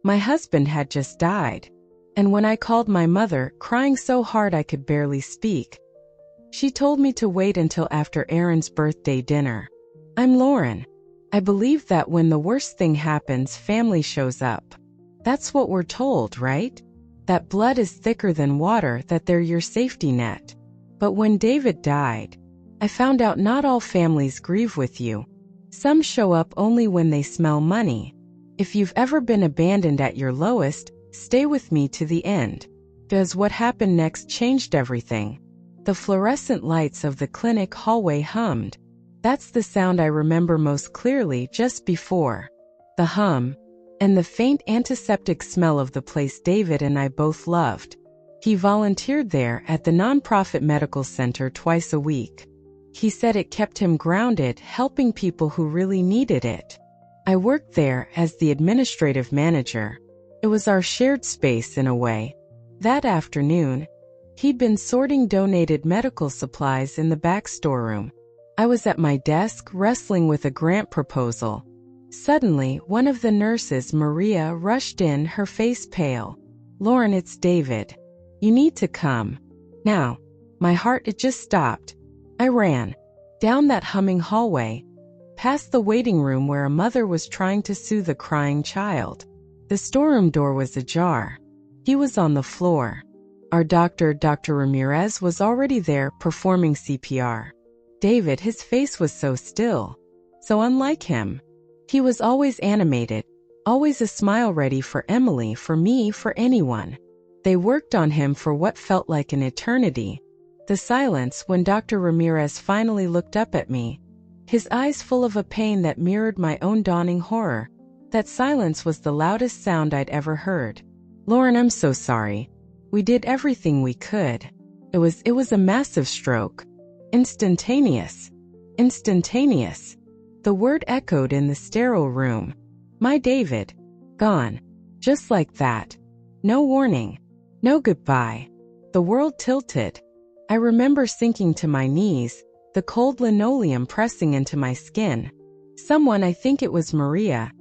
My husband had just died. And when I called my mother, crying so hard I could barely speak, she told me to wait until after Aaron's birthday dinner. I'm Lauren. I believe that when the worst thing happens, family shows up. That's what we're told, right? That blood is thicker than water, that they're your safety net. But when David died, I found out not all families grieve with you. Some show up only when they smell money. If you've ever been abandoned at your lowest, stay with me to the end. Because what happened next changed everything. The fluorescent lights of the clinic hallway hummed. That's the sound I remember most clearly just before. The hum, and the faint antiseptic smell of the place David and I both loved. He volunteered there at the nonprofit medical center twice a week. He said it kept him grounded, helping people who really needed it. I worked there as the administrative manager. It was our shared space in a way. That afternoon, he'd been sorting donated medical supplies in the back storeroom. I was at my desk wrestling with a grant proposal. Suddenly, one of the nurses, Maria, rushed in, her face pale. "Lauren, it's David. You need to come." Now, my heart, it just stopped. I ran down that humming hallway, past the waiting room where a mother was trying to soothe a crying child. The storeroom door was ajar. He was on the floor. Our doctor, Dr. Ramirez, was already there performing CPR. David, his face was so still, so unlike him. He was always animated, always a smile ready for Emily, for me, for anyone. They worked on him for what felt like an eternity. The silence when Dr. Ramirez finally looked up at me, his eyes full of a pain that mirrored my own dawning horror. That silence was the loudest sound I'd ever heard. "Lauren, I'm so sorry. We did everything we could. It was a massive stroke. Instantaneous. Instantaneous." The word echoed in the sterile room. My David. Gone. Just like that. No warning. No goodbye. The world tilted. I remember sinking to my knees, the cold linoleum pressing into my skin. Someone, I think it was Maria,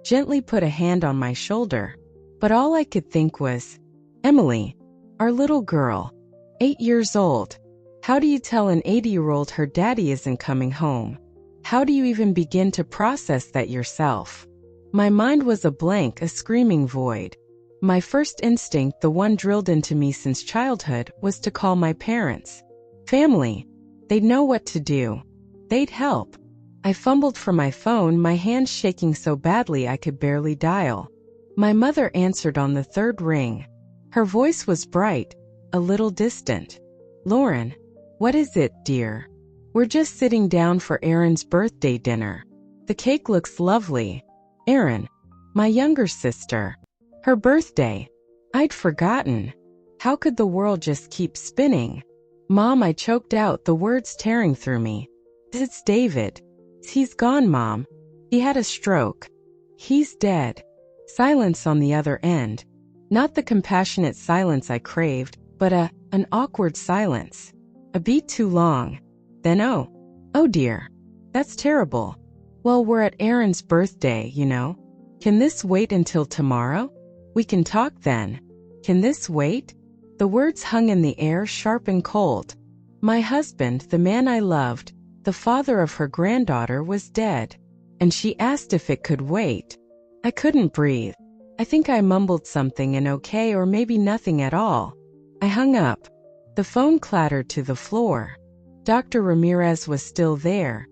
gently put a hand on my shoulder. But all I could think was, Emily, our little girl, 8 years old. How do you tell an 80-year-old her daddy isn't coming home? How do you even begin to process that yourself? My mind was a blank, a screaming void. My first instinct, the one drilled into me since childhood, was to call my parents. Family. They'd know what to do. They'd help. I fumbled for my phone, my hands shaking so badly I could barely dial. My mother answered on the third ring. Her voice was bright, a little distant. "Lauren, what is it, dear?" "We're just sitting down for Aaron's birthday dinner. The cake looks lovely." Aaron, my younger sister. Her birthday. I'd forgotten. How could the world just keep spinning? "Mom," I choked out, the words tearing through me. "It's David. He's gone, Mom. He had a stroke. He's dead." Silence on the other end. Not the compassionate silence I craved, but an awkward silence. A beat too long. Then oh dear. That's terrible. "Well, we're at Aaron's birthday, you know. Can this wait until tomorrow? We can talk then. Can this wait?" The words hung in the air, sharp and cold. My husband, the man I loved, the father of her granddaughter, was dead. And she asked if it could wait. I couldn't breathe. I think I mumbled something, an okay or maybe nothing at all. I hung up. The phone clattered to the floor. Dr. Ramirez was still there,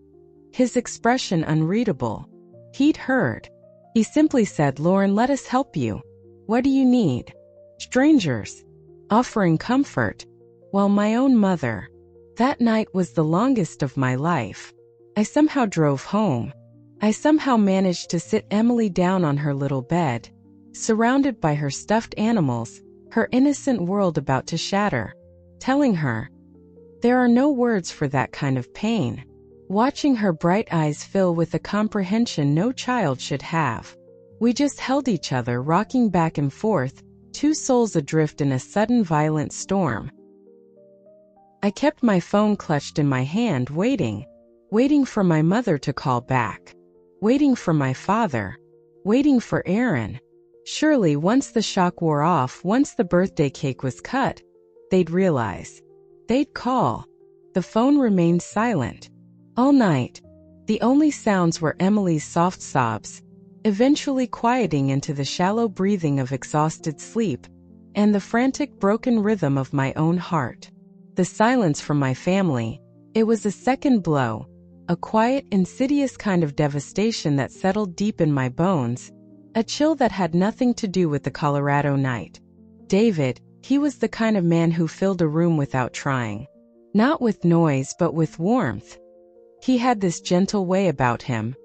his expression unreadable. He'd heard. He simply said, "Lauren, let us help you. What do you need?" Strangers. Offering comfort. While my own mother. That night was the longest of my life. I somehow drove home. I somehow managed to sit Emily down on her little bed, surrounded by her stuffed animals, her innocent world about to shatter. Telling her, there are no words for that kind of pain. Watching her bright eyes fill with a comprehension no child should have. We just held each other, rocking back and forth, two souls adrift in a sudden violent storm. I kept my phone clutched in my hand, waiting for my mother to call back, waiting for my father, waiting for Aaron. Surely once the shock wore off, once the birthday cake was cut, they'd realize. They'd call. The phone remained silent. All night, the only sounds were Emily's soft sobs, eventually quieting into the shallow breathing of exhausted sleep, and the frantic broken rhythm of my own heart. The silence from my family, it was a second blow, a quiet, insidious kind of devastation that settled deep in my bones, a chill that had nothing to do with the Colorado night. David, he was the kind of man who filled a room without trying. Not with noise but with warmth. He had this gentle way about him,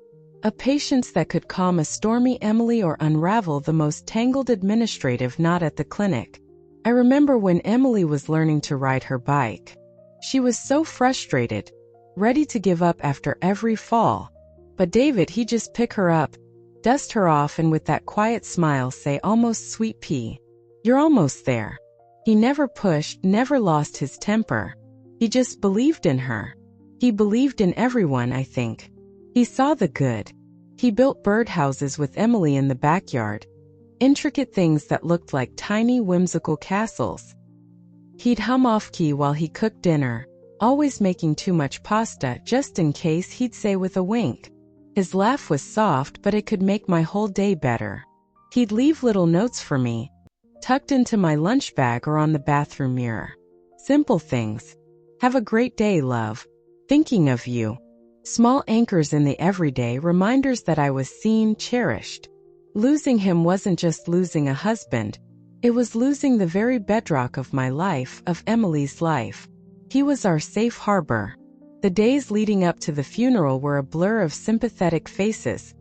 a patience that could calm a stormy Emily or unravel the most tangled administrative knot at the clinic. I remember when Emily was learning to ride her bike. She was so frustrated, ready to give up after every fall. But David, he'd just pick her up, dust her off, and with that quiet smile say, almost sweet pea, "You're almost there." He never pushed, never lost his temper. He just believed in her. He believed in everyone, I think. He saw the good. He built birdhouses with Emily in the backyard, intricate things that looked like tiny whimsical castles. He'd hum off-key while he cooked dinner, always making too much pasta just in case, he'd say with a wink. His laugh was soft, but it could make my whole day better. He'd leave little notes for me, tucked into my lunch bag or on the bathroom mirror. Simple things. "Have a great day, love. Thinking of you." Small anchors in the everyday, reminders that I was seen, cherished. Losing him wasn't just losing a husband. It was losing the very bedrock of my life, of Emily's life. He was our safe harbor. The days leading up to the funeral were a blur of sympathetic faces,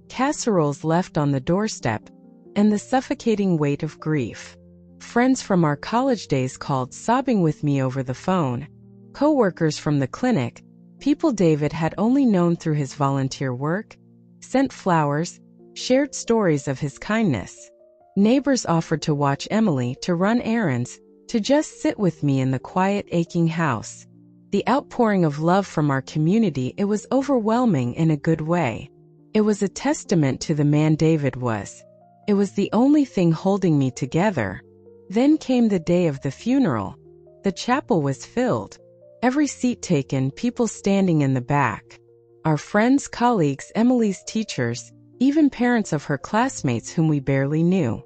casseroles left on the doorstep, and the suffocating weight of grief. Friends from our college days called, sobbing with me over the phone. Co-workers from the clinic, people David had only known through his volunteer work, sent flowers, shared stories of his kindness. Neighbors offered to watch Emily, to run errands, to just sit with me in the quiet, aching house. The outpouring of love from our community, it was overwhelming in a good way. It was a testament to the man David was. It was the only thing holding me together. Then came the day of the funeral. The chapel was filled. Every seat taken, people standing in the back. Our friends, colleagues, Emily's teachers, even parents of her classmates whom we barely knew.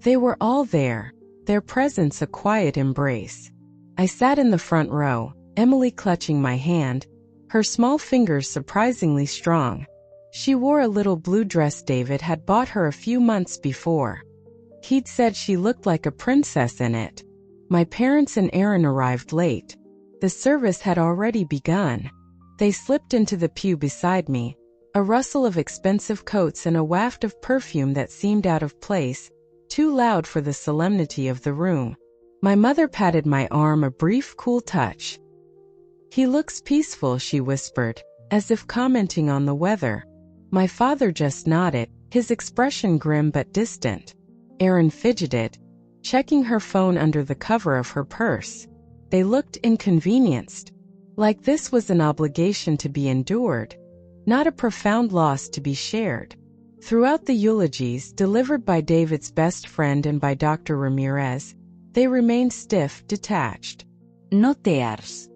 They were all there, their presence a quiet embrace. I sat in the front row, Emily clutching my hand, her small fingers surprisingly strong. She wore a little blue dress David had bought her a few months before. He'd said she looked like a princess in it. My parents and Aaron arrived late. The service had already begun. They slipped into the pew beside me, a rustle of expensive coats and a waft of perfume that seemed out of place, too loud for the solemnity of the room. My mother patted my arm, a brief, cool touch. "He looks peaceful," she whispered, as if commenting on the weather. My father just nodded, his expression grim but distant. Aaron fidgeted, checking her phone under the cover of her purse. They looked inconvenienced, like this was an obligation to be endured, not a profound loss to be shared. Throughout the eulogies, delivered by David's best friend and by Dr. Ramirez, they remained stiff, detached. No tears.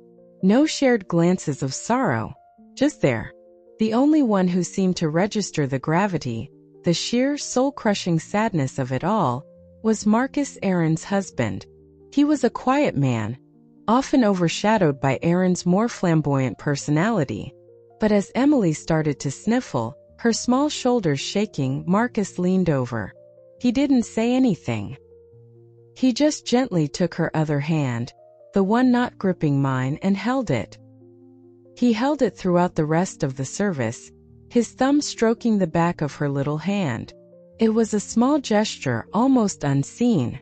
No shared glances of sorrow. Just there. The only one who seemed to register the gravity, the sheer, soul-crushing sadness of it all, was Marcus, Aaron's husband. He was a quiet man, often overshadowed by Aaron's more flamboyant personality. But as Emily started to sniffle, her small shoulders shaking, Marcus leaned over. He didn't say anything. He just gently took her other hand, the one not gripping mine, and held it. He held it throughout the rest of the service, his thumb stroking the back of her little hand. It was a small gesture, almost unseen.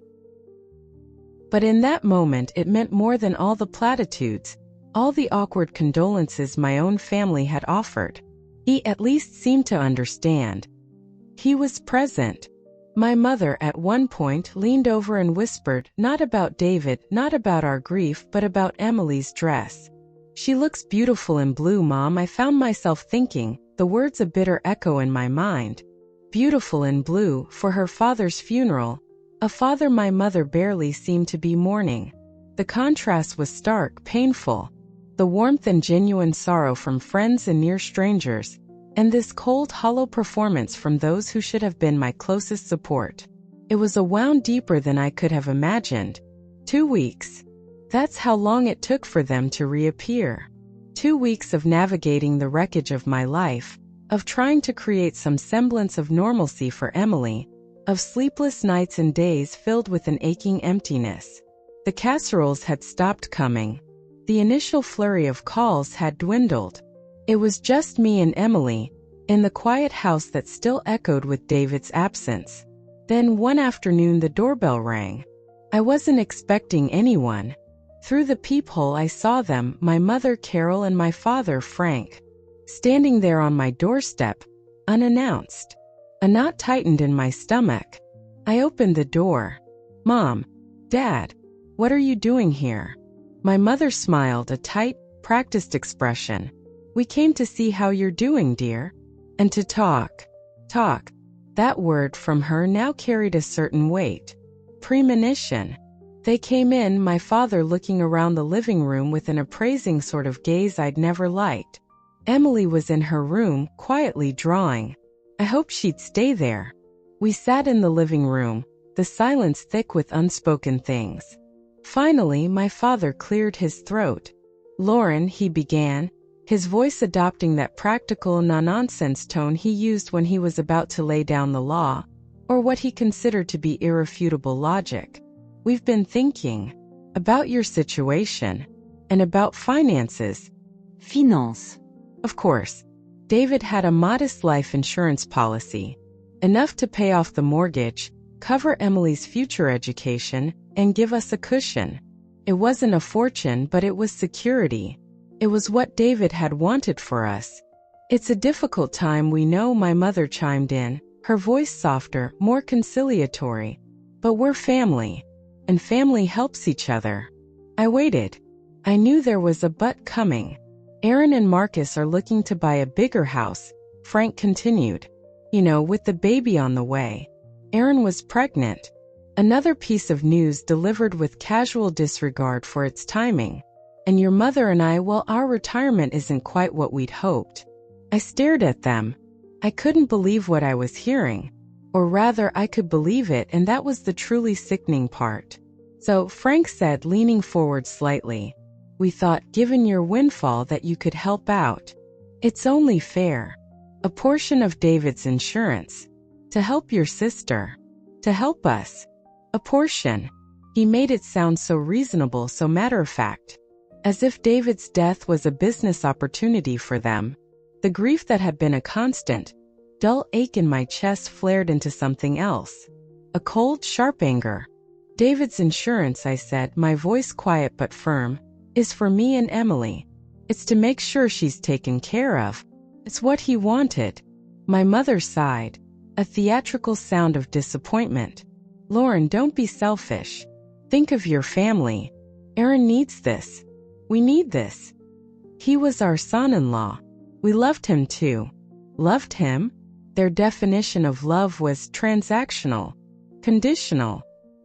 But in that moment it meant more than all the platitudes, all the awkward condolences my own family had offered. He at least seemed to understand. He was present. My mother at one point leaned over and whispered, not about David, not about our grief, but about Emily's dress. "She looks beautiful in blue, Mom." I found myself thinking, the words a bitter echo in my mind. beautiful in blue, for her father's funeral, a father my mother barely seemed to be mourning. The contrast was stark, painful. The warmth and genuine sorrow from friends and near strangers, and this cold, hollow performance from those who should have been my closest support. It was a wound deeper than I could have imagined. 2 weeks. That's how long it took for them to reappear. 2 weeks of navigating the wreckage of my life, of trying to create some semblance of normalcy for Emily, of sleepless nights and days filled with an aching emptiness. The casseroles had stopped coming. The initial flurry of calls had dwindled. It was just me and Emily, in the quiet house that still echoed with David's absence. Then one afternoon the doorbell rang. I wasn't expecting anyone. Through the peephole I saw them, my mother Carol and my father Frank, standing there on my doorstep, unannounced. A knot tightened in my stomach. I opened the door. "Mom, Dad, what are you doing here?" My mother smiled, a tight, practiced expression. "We came to see how you're doing, dear. And to talk." Talk. That word from her now carried a certain weight. Premonition. They came in, my father looking around the living room with an appraising sort of gaze I'd never liked. Emily was in her room, quietly drawing. I hoped she'd stay there. We sat in the living room, the silence thick with unspoken things. Finally, my father cleared his throat. "Lauren," he began, his voice adopting that practical, no-nonsense tone he used when he was about to lay down the law, or what he considered to be irrefutable logic. "We've been thinking about your situation and about finances." Finance. Of course, David had a modest life insurance policy, enough to pay off the mortgage, cover Emily's future education, and give us a cushion. It wasn't a fortune, but it was security. It was what David had wanted for us. "It's a difficult time, we know," my mother chimed in, her voice softer, more conciliatory. "But we're family, and family helps each other." I waited. I knew there was a but coming. "Aaron and Marcus are looking to buy a bigger house," Frank continued. "You know, with the baby on the way." Aaron was pregnant. Another piece of news delivered with casual disregard for its timing. "And your mother and I, well, our retirement isn't quite what we'd hoped." I stared at them. I couldn't believe what I was hearing. Or rather, I could believe it, and that was the truly sickening part. "So," Frank said, leaning forward slightly, "we thought, given your windfall, that you could help out. It's only fair. A portion of David's insurance. To help your sister. To help us. A portion." He made it sound so reasonable, so matter-of-fact. As if David's death was a business opportunity for them. The grief that had been a constant, dull ache in my chest flared into something else. A cold, sharp anger. "David's insurance," I said, my voice quiet but firm, "is for me and Emily. It's to make sure she's taken care of. It's what he wanted." My mother sighed, a theatrical sound of disappointment. "Lauren, don't be selfish. Think of your family. Aaron needs this. We need this. He was our son-in-law. We loved him too." Loved him? Their definition of love was transactional, conditional.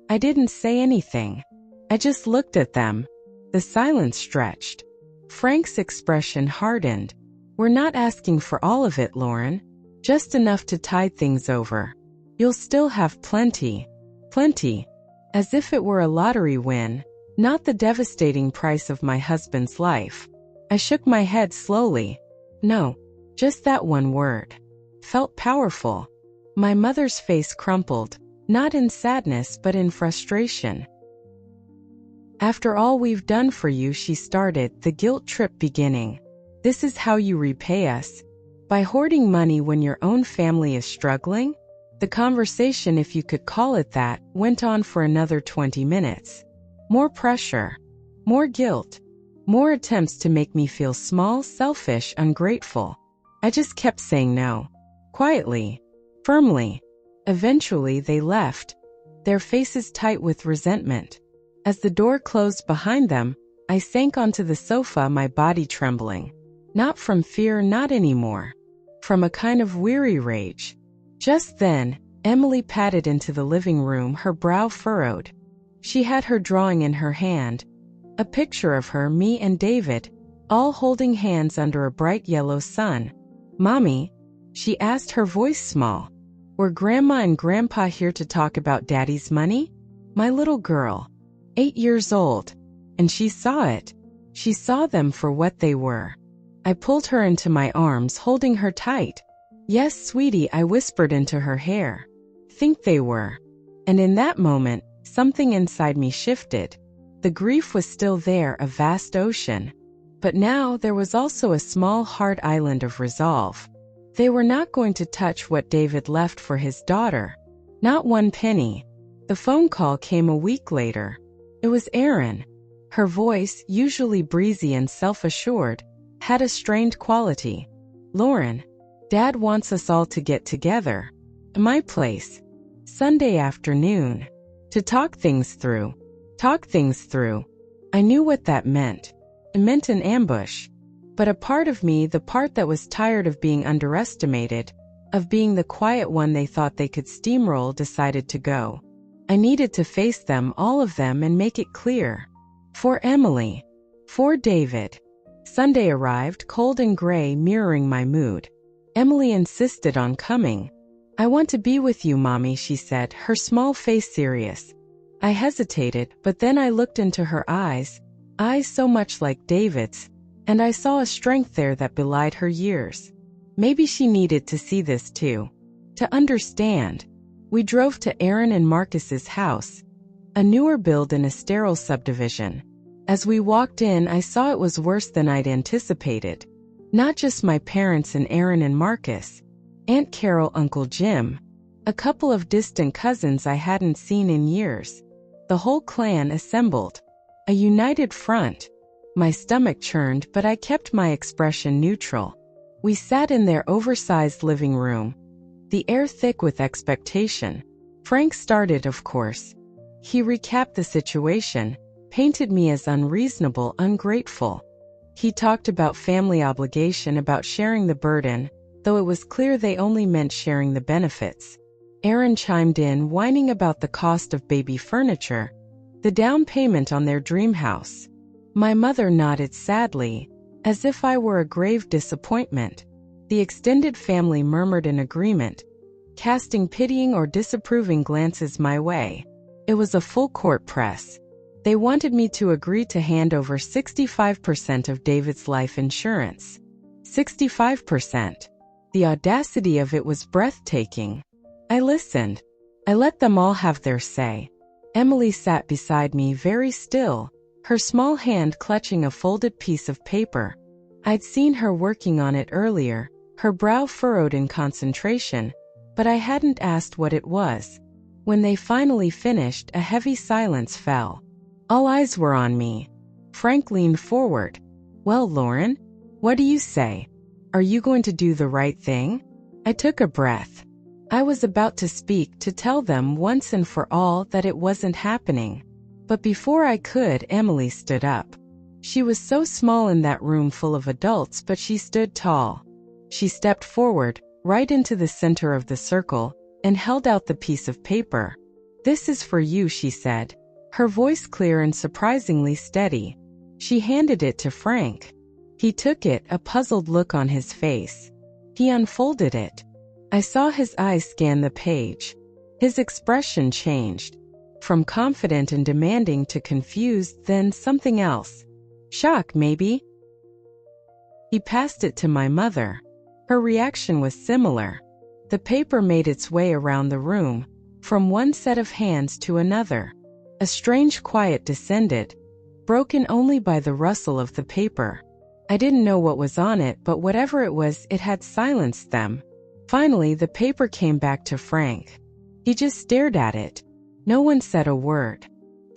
I didn't say anything. I just looked at them. The silence stretched. Frank's expression hardened. "We're not asking for all of it, Lauren. Just enough to tide things over. You'll still have plenty. Plenty." As if it were a lottery win, not the devastating price of my husband's life. I shook my head slowly. "No, just that one word." Felt powerful. My mother's face crumpled, not in sadness but in frustration. "After all we've done for you," she started, the guilt trip beginning. "This is how you repay us? By hoarding money when your own family is struggling?" The conversation, if you could call it that, went on for another 20 minutes. More pressure. More guilt. More attempts to make me feel small, selfish, ungrateful. I just kept saying no. Quietly. Firmly. Eventually they left, their faces tight with resentment. As the door closed behind them, I sank onto the sofa, my body trembling. Not from fear, not anymore. From a kind of weary rage. Just then, Emily padded into the living room, her brow furrowed. She had her drawing in her hand, a picture of her, me and David, all holding hands under a bright yellow sun. "Mommy," she asked, her voice small, "were Grandma and Grandpa here to talk about Daddy's money?" My little girl, 8 years old, and she saw it. She saw them for what they were. I pulled her into my arms, holding her tight. "Yes, sweetie," I whispered into her hair. "Think they were." And in that moment, something inside me shifted. The grief was still there, a vast ocean. But now there was also a small hard island of resolve. They were not going to touch what David left for his daughter. Not one penny. The phone call came a week later. It was Erin. Her voice, usually breezy and self-assured, had a strained quality. "Lauren, Dad wants us all to get together. At my place. Sunday afternoon. To talk things through." Talk things through. I knew what that meant. It meant an ambush. But a part of me, the part that was tired of being underestimated, of being the quiet one they thought they could steamroll, decided to go. I needed to face them, all of them, and make it clear. For Emily. For David. Sunday arrived, cold and gray, mirroring my mood. Emily insisted on coming. "I want to be with you, Mommy," she said, her small face serious. I hesitated, but then I looked into her eyes so much like David's, and I saw a strength there that belied her years. Maybe she needed to see this too. To understand. We drove to Erin and Marcus's house, a newer build in a sterile subdivision. As we walked in, I saw it was worse than I'd anticipated. Not just my parents and Erin and Marcus, Aunt Carol, Uncle Jim, a couple of distant cousins I hadn't seen in years. The whole clan assembled. A united front. My stomach churned, but I kept my expression neutral. We sat in their oversized living room, the air thick with expectation. Frank started, of course. He recapped the situation, painted me as unreasonable, ungrateful. He talked about family obligation, about sharing the burden, though it was clear they only meant sharing the benefits. Erin chimed in, whining about the cost of baby furniture, the down payment on their dream house. My mother nodded sadly, as if I were a grave disappointment. The extended family murmured in agreement, casting pitying or disapproving glances my way. It was a full court press. They wanted me to agree to hand over 65% of David's life insurance. 65%. The audacity of it was breathtaking. I listened. I let them all have their say. Emily sat beside me, very still, her small hand clutching a folded piece of paper. I'd seen her working on it earlier, her brow furrowed in concentration, but I hadn't asked what it was. When they finally finished, a heavy silence fell. All eyes were on me. Frank leaned forward. "Well, Lauren, what do you say? Are you going to do the right thing?" I took a breath. I was about to speak, to tell them once and for all that it wasn't happening. But before I could, Emily stood up. She was so small in that room full of adults, but she stood tall. She stepped forward, right into the center of the circle, and held out the piece of paper. "This is for you," she said, her voice clear and surprisingly steady. She handed it to Frank. He took it, a puzzled look on his face. He unfolded it. I saw his eyes scan the page. His expression changed. From confident and demanding to confused, then something else. Shock, maybe? He passed it to my mother. Her reaction was similar. The paper made its way around the room, from one set of hands to another. A strange quiet descended, broken only by the rustle of the paper. I didn't know what was on it, but whatever it was, it had silenced them. Finally, the paper came back to Frank. He just stared at it. No one said a word.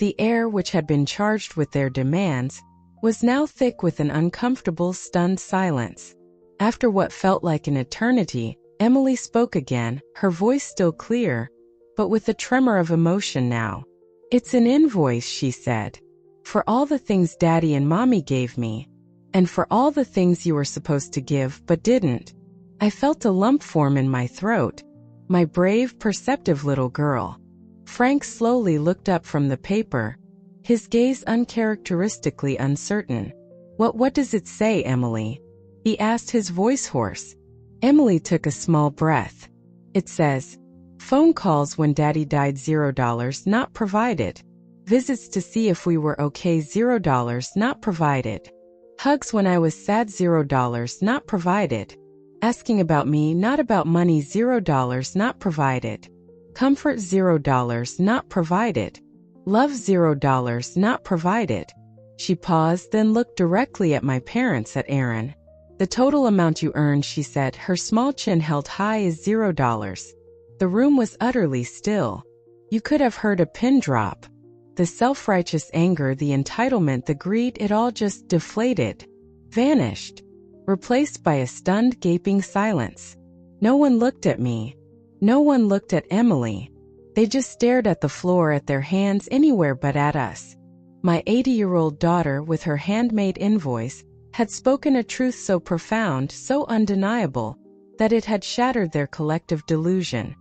The air, which had been charged with their demands, was now thick with an uncomfortable, stunned silence. After what felt like an eternity, Emily spoke again, her voice still clear, but with a tremor of emotion now. "It's an invoice," she said. "For all the things Daddy and Mommy gave me, and for all the things you were supposed to give but didn't." I felt a lump form in my throat. My brave, perceptive little girl. Frank slowly looked up from the paper, his gaze uncharacteristically uncertain. What does it say, Emily?" he asked, his voice hoarse. Emily took a small breath. "It says, phone calls when Daddy died $0 not provided. Visits to see if we were okay $0 not provided. Hugs when I was sad $0 not provided. Asking about me, not about money $0 not provided. Comfort $0 not provided. Love $0 not provided." She paused, then looked directly at my parents, at Aaron. "The total amount you earned," she said, her small chin held high, "is $0. The room was utterly still. You could have heard a pin drop. The self-righteous anger, the entitlement, the greed, it all just deflated, vanished, replaced by a stunned, gaping silence. No one looked at me. No one looked at Emily. They just stared at the floor, at their hands, anywhere but at us. My 80-year-old daughter, with her handmade invoice, had spoken a truth so profound, so undeniable, that it had shattered their collective delusion.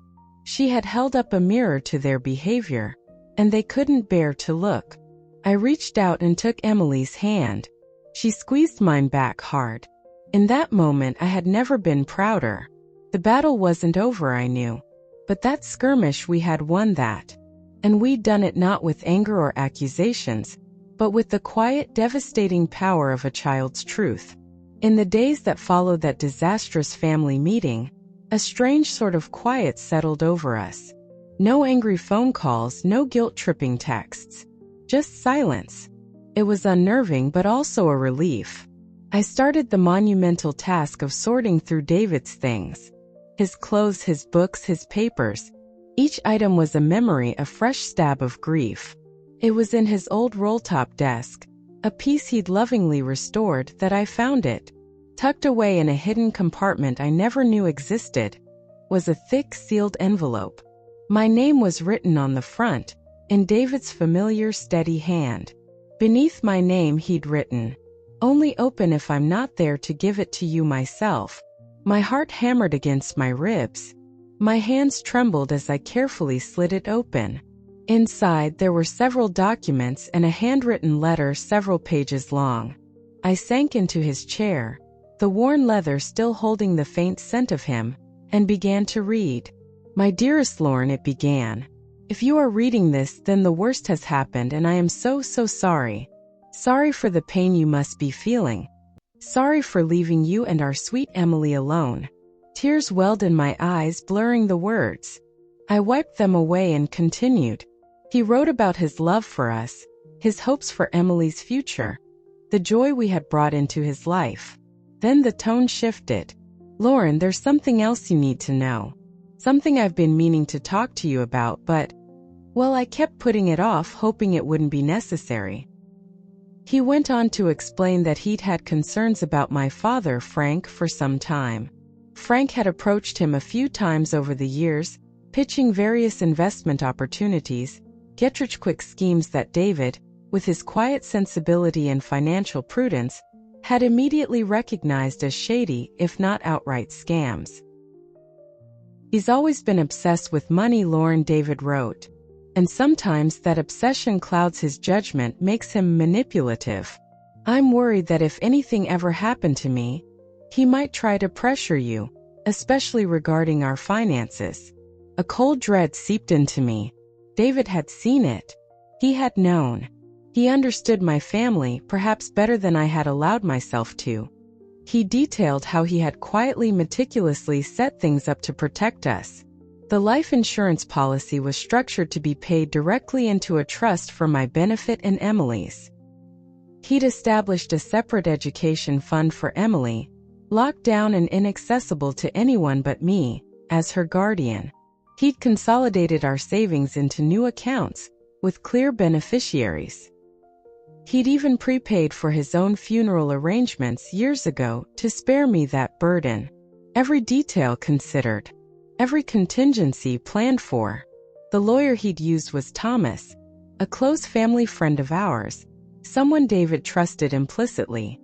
She had held up a mirror to their behavior, and they couldn't bear to look. I reached out and took Emily's hand. She squeezed mine back hard. In that moment, I had never been prouder. The battle wasn't over, I knew. But that skirmish, we had won that. And we'd done it not with anger or accusations, but with the quiet, devastating power of a child's truth. In the days that followed that disastrous family meeting, a strange sort of quiet settled over us. No angry phone calls, no guilt-tripping texts. Just silence. It was unnerving, but also a relief. I started the monumental task of sorting through David's things. His clothes, his books, his papers. Each item was a memory, a fresh stab of grief. It was in his old roll-top desk, a piece he'd lovingly restored, that I found it. Tucked away in a hidden compartment I never knew existed, was a thick, sealed envelope. My name was written on the front, in David's familiar, steady hand. Beneath my name he'd written, "Only open if I'm not there to give it to you myself." My heart hammered against my ribs. My hands trembled as I carefully slid it open. Inside there were several documents and a handwritten letter several pages long. I sank into his chair, the worn leather still holding the faint scent of him, and began to read. "My dearest Lauren," it began. "If you are reading this, then the worst has happened, and I am so sorry. Sorry for the pain you must be feeling. Sorry for leaving you and our sweet Emily alone." Tears welled in my eyes, blurring the words. I wiped them away and continued. He wrote about his love for us, his hopes for Emily's future, the joy we had brought into his life. Then the tone shifted. "Lauren, there's something else you need to know. Something I've been meaning to talk to you about, but, well, I kept putting it off, hoping it wouldn't be necessary." He went on to explain that he'd had concerns about my father, Frank, for some time. Frank had approached him a few times over the years, pitching various investment opportunities, get-rich-quick schemes that David, with his quiet sensibility and financial prudence, had immediately recognized as shady, if not outright scams. "He's always been obsessed with money," Lauren, David wrote. "And sometimes that obsession clouds his judgment, makes him manipulative. I'm worried that if anything ever happened to me, he might try to pressure you, especially regarding our finances." A cold dread seeped into me. David had seen it. He had known. He understood my family, perhaps better than I had allowed myself to. He detailed how he had quietly, meticulously set things up to protect us. The life insurance policy was structured to be paid directly into a trust for my benefit and Emily's. He'd established a separate education fund for Emily, locked down and inaccessible to anyone but me, as her guardian. He'd consolidated our savings into new accounts, with clear beneficiaries. He'd even prepaid for his own funeral arrangements years ago to spare me that burden. Every detail considered. Every contingency planned for. The lawyer he'd used was Thomas, a close family friend of ours, someone David trusted implicitly.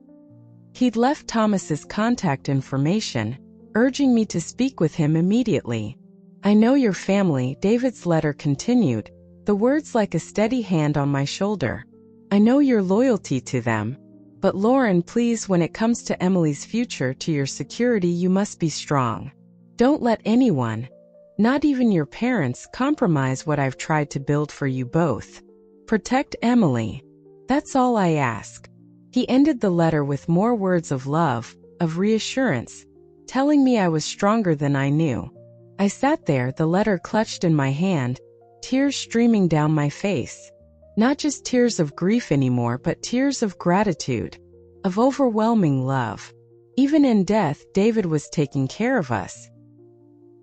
He'd left Thomas's contact information, urging me to speak with him immediately. I know your family, David's letter continued, the words like a steady hand on my shoulder. I know your loyalty to them. But Lauren, please, when it comes to Emily's future, to your security, you must be strong. Don't let anyone, not even your parents, compromise what I've tried to build for you both. Protect Emily. That's all I ask. He ended the letter with more words of love, of reassurance, telling me I was stronger than I knew. I sat there, the letter clutched in my hand, tears streaming down my face. Not just tears of grief anymore, but tears of gratitude, of overwhelming love. Even in death, David was taking care of us.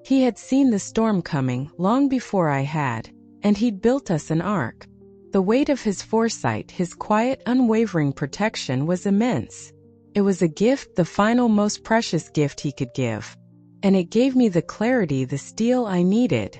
He had seen the storm coming long before I had, and he'd built us an ark. The weight of his foresight, his quiet, unwavering protection was immense. It was a gift, the final, most precious gift he could give. And it gave me the clarity, the steel I needed.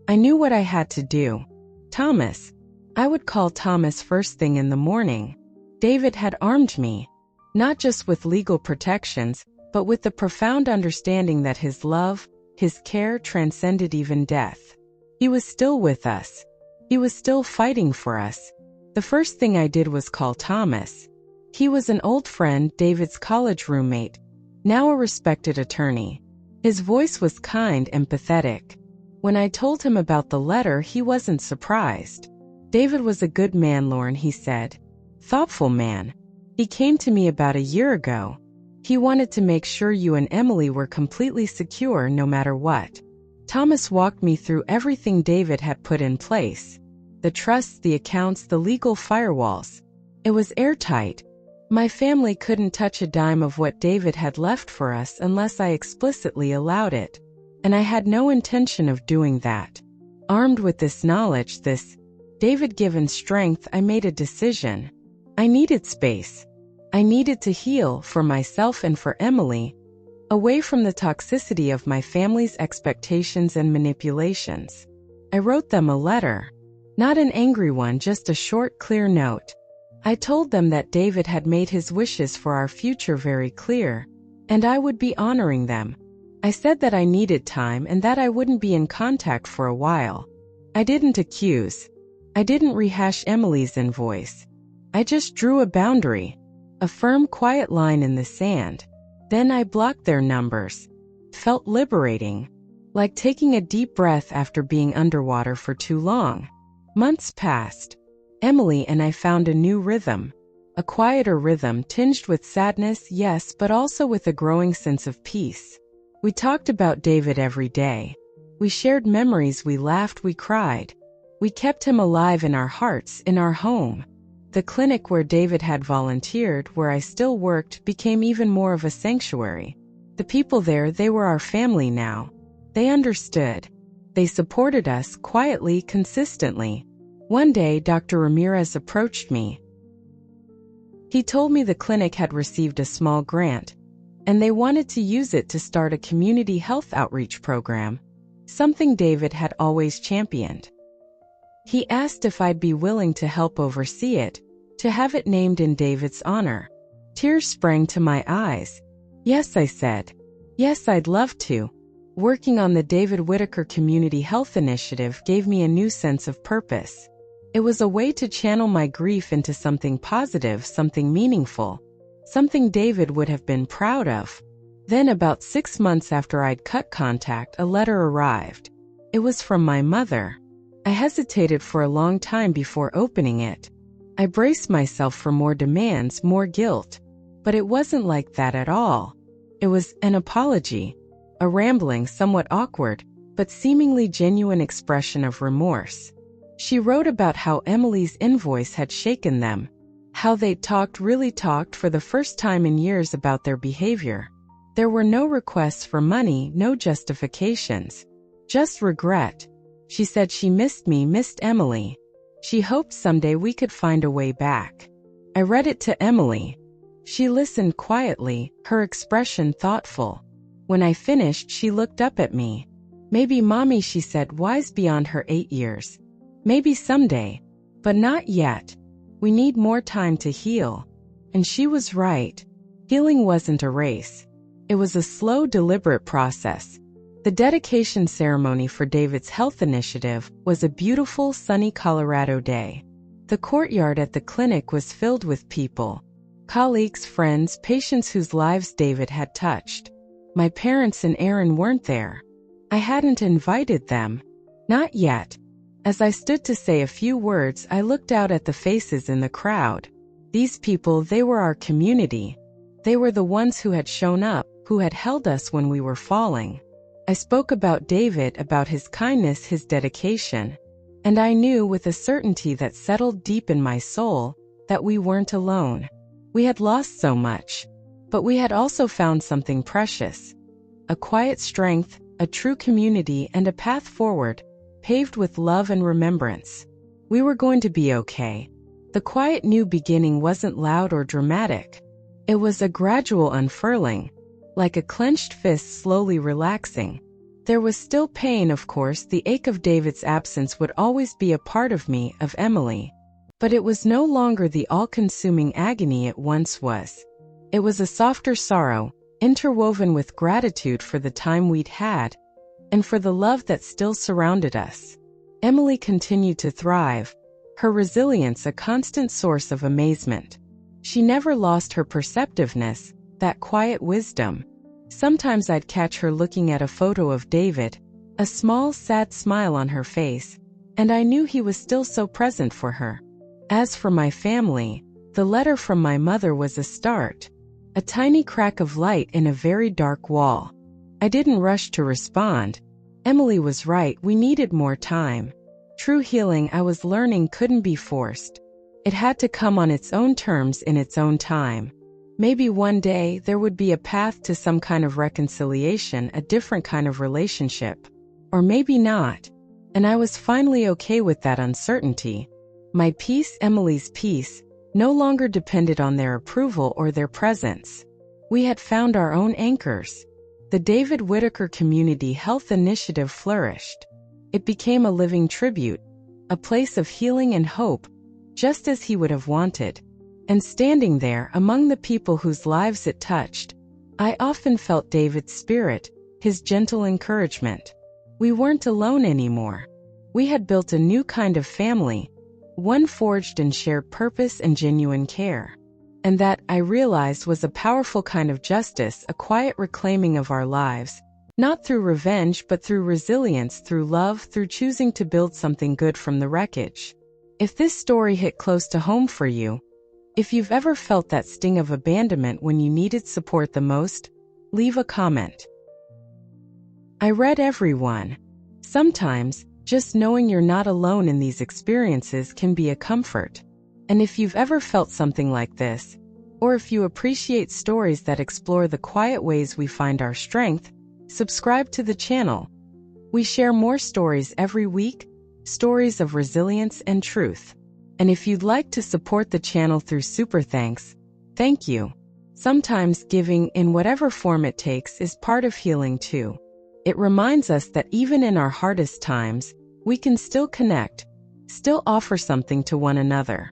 I knew what I had to do. Thomas. I would call Thomas first thing in the morning. David had armed me, not just with legal protections, but with the profound understanding that his love, his care transcended even death. He was still with us. He was still fighting for us. The first thing I did was call Thomas. He was an old friend, David's college roommate, now a respected attorney. His voice was kind and empathetic. When I told him about the letter, he wasn't surprised. David was a good man, Lauren, he said. Thoughtful man. He came to me about a year ago. He wanted to make sure you and Emily were completely secure no matter what. Thomas walked me through everything David had put in place. The trusts, the accounts, the legal firewalls. It was airtight. My family couldn't touch a dime of what David had left for us unless I explicitly allowed it. And I had no intention of doing that. Armed with this knowledge, this David-given strength, I made a decision. I needed space. I needed to heal, for myself and for Emily, away from the toxicity of my family's expectations and manipulations. I wrote them a letter. Not an angry one, just a short, clear note. I told them that David had made his wishes for our future very clear, and I would be honoring them. I said that I needed time and that I wouldn't be in contact for a while. I didn't accuse. I didn't rehash Emily's invoice. I just drew a boundary, a firm, quiet line in the sand. Then I blocked their numbers. Felt liberating, like taking a deep breath after being underwater for too long. Months passed. Emily and I found a new rhythm, a quieter rhythm tinged with sadness, yes, but also with a growing sense of peace. We talked about David every day. We shared memories, we laughed, we cried. We kept him alive in our hearts, in our home. The clinic where David had volunteered, where I still worked, became even more of a sanctuary. The people there, they were our family now. They understood. They supported us, quietly, consistently. One day, Dr. Ramirez approached me. He told me the clinic had received a small grant, and they wanted to use it to start a community health outreach program, something David had always championed. He asked if I'd be willing to help oversee it, to have it named in David's honor. Tears sprang to my eyes. Yes, I said. Yes, I'd love to. Working on the David Whitaker Community Health Initiative gave me a new sense of purpose. It was a way to channel my grief into something positive, something meaningful, something David would have been proud of. Then, about 6 months after I'd cut contact, a letter arrived. It was from my mother. I hesitated for a long time before opening it. I braced myself for more demands, more guilt. But it wasn't like that at all. It was an apology, a rambling, somewhat awkward, but seemingly genuine expression of remorse. She wrote about how Emily's invoice had shaken them, how they'd really talked for the first time in years about their behavior. There were no requests for money, no justifications, just regret. She said she missed me, missed Emily. She hoped someday we could find a way back. I read it to Emily. She listened quietly, her expression thoughtful. When I finished, she looked up at me. Maybe, Mommy, she said, wise beyond her 8 years. Maybe someday, but not yet. We need more time to heal. And she was right. Healing wasn't a race. It was a slow, deliberate process. The dedication ceremony for David's health initiative was a beautiful, sunny Colorado day. The courtyard at the clinic was filled with people. Colleagues, friends, patients whose lives David had touched. My parents and Aaron weren't there. I hadn't invited them. Not yet. As I stood to say a few words, I looked out at the faces in the crowd. These people, they were our community. They were the ones who had shown up, who had held us when we were falling. I spoke about David, about his kindness, his dedication. And I knew with a certainty that settled deep in my soul that we weren't alone. We had lost so much, but we had also found something precious. A quiet strength, a true community, and a path forward, paved with love and remembrance. We were going to be okay. The quiet new beginning wasn't loud or dramatic. It was a gradual unfurling, like a clenched fist slowly relaxing. There was still pain, of course. The ache of David's absence would always be a part of me, of Emily. But it was no longer the all-consuming agony it once was. It was a softer sorrow, interwoven with gratitude for the time we'd had, and for the love that still surrounded us. Emily continued to thrive, her resilience a constant source of amazement. She never lost her perceptiveness, that quiet wisdom. Sometimes I'd catch her looking at a photo of David, a small, sad smile on her face, and I knew he was still so present for her. As for my family, the letter from my mother was a start, a tiny crack of light in a very dark wall. I didn't rush to respond. Emily was right, we needed more time. True healing, I was learning, couldn't be forced. It had to come on its own terms in its own time. Maybe one day there would be a path to some kind of reconciliation, a different kind of relationship. Or maybe not. And I was finally okay with that uncertainty. My peace, Emily's peace, no longer depended on their approval or their presence. We had found our own anchors. The David Whitaker Community Health Initiative flourished. It became a living tribute, a place of healing and hope, just as he would have wanted. And standing there among the people whose lives it touched, I often felt David's spirit, his gentle encouragement. We weren't alone anymore. We had built a new kind of family, one forged in shared purpose and genuine care. And that, I realized, was a powerful kind of justice, a quiet reclaiming of our lives, not through revenge but through resilience, through love, through choosing to build something good from the wreckage. If this story hit close to home for you, if you've ever felt that sting of abandonment when you needed support the most, leave a comment. I read everyone. Sometimes, just knowing you're not alone in these experiences can be a comfort. And if you've ever felt something like this, or if you appreciate stories that explore the quiet ways we find our strength, subscribe to the channel. We share more stories every week, stories of resilience and truth. And if you'd like to support the channel through super thanks, thank you. Sometimes giving, in whatever form it takes, is part of healing too. It reminds us that even in our hardest times, we can still connect, still offer something to one another.